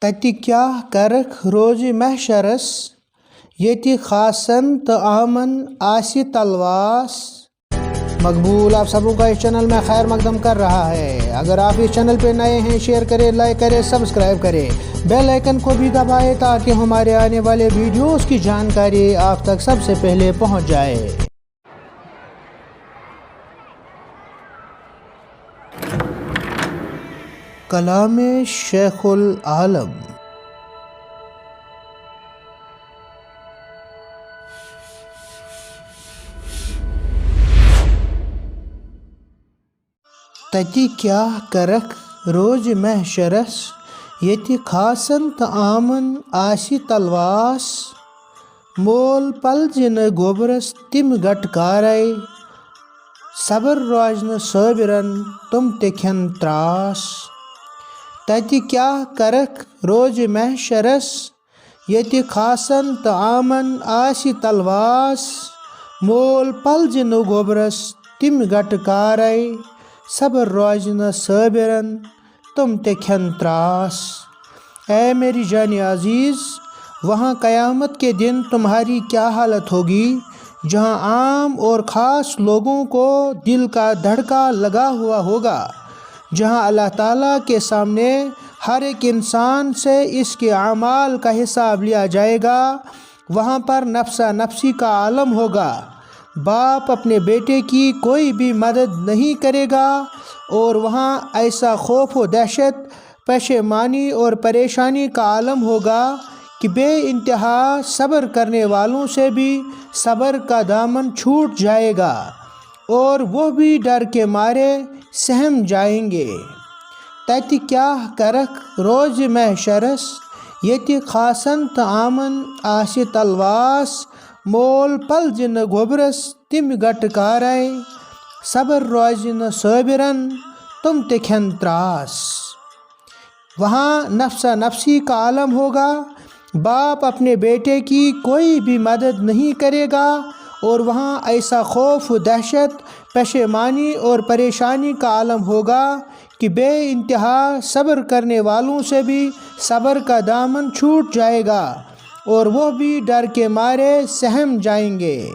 تتہِ کیٛاہ کرکھ روزِ محشرس ییٚتہِ خاصن تہٕ عامن آسہِ تلواس۔ مقبول آپ سبوں کا اس چینل میں خیر مقدم کر رہا ہے۔ اگر آپ اس چینل پہ نئے ہیں شیئر کریں، لائک کریں، سبسکرائب کریں، بیل آئیکن کو بھی دبائیں تاکہ ہمارے آنے والے ویڈیوز کی جانکاری آپ تک سب سے پہلے پہنچ جائے۔ کلام شیخ العالم۔ تتہِ کیٛاہ کرکھ روزِ محشرس ییٚتہِ خاصن تہٕ عامن آسہِ تلواس۔ مول پلزِ نہٕ گوٚبرس تِم گٹہٕ کارے، صبر روزِ نہٕ صٲبرن تِم تہِ کھٮ۪ن تراس۔ تتہِ کیٛاہ کرکھ روزِ محشرس ییٚتہِ خاصن تہٕ عامن آسہِ تلواس۔ مول پلزِ نہٕ گوٚبرس تِم گٹہٕ کارے، صبر روزِ نہٕ صٲبرن تِم تہِ کھٮ۪ن تراس۔ اے میری جان عزیز، وہاں قیامت کے دن تمہاری کیا حالت ہوگی، جہاں عام اور خاص لوگوں کو دل کا دھڑکا لگا ہوا ہوگا، جہاں اللہ تعالیٰ کے سامنے ہر ایک انسان سے اس کے اعمال کا حساب لیا جائے گا۔ وہاں پر نفسا نفسی کا عالم ہوگا، باپ اپنے بیٹے کی کوئی بھی مدد نہیں کرے گا، اور وہاں ایسا خوف و دہشت، پشیمانی اور پریشانی کا عالم ہوگا کہ بے انتہا صبر کرنے والوں سے بھی صبر کا دامن چھوٹ جائے گا، اور وہ بھی ڈر کے مارے سہم جائیں گے۔ تتہِ کیٛاہ کرکھ روزِ محشرس ییٚتہِ خاصن تہٕ عامن آسہِ تلواس۔ مول پلزِ نہٕ گوٚبرس تِم گٹہٕ کارے، صبر روزِ نہٕ صٲبرن تِم تہِ کھٮ۪ن تراس۔ وہاں نفسا نفسی کا عالم ہوگا، باپ اپنے بیٹے کی کوئی بھی مدد نہیں کرے گا، اور وہاں ایسا خوف و دہشت، پشیمانی اور پریشانی کا عالم ہوگا کہ بے انتہا صبر کرنے والوں سے بھی صبر کا دامن چھوٹ جائے گا، اور وہ بھی ڈر کے مارے سہم جائیں گے۔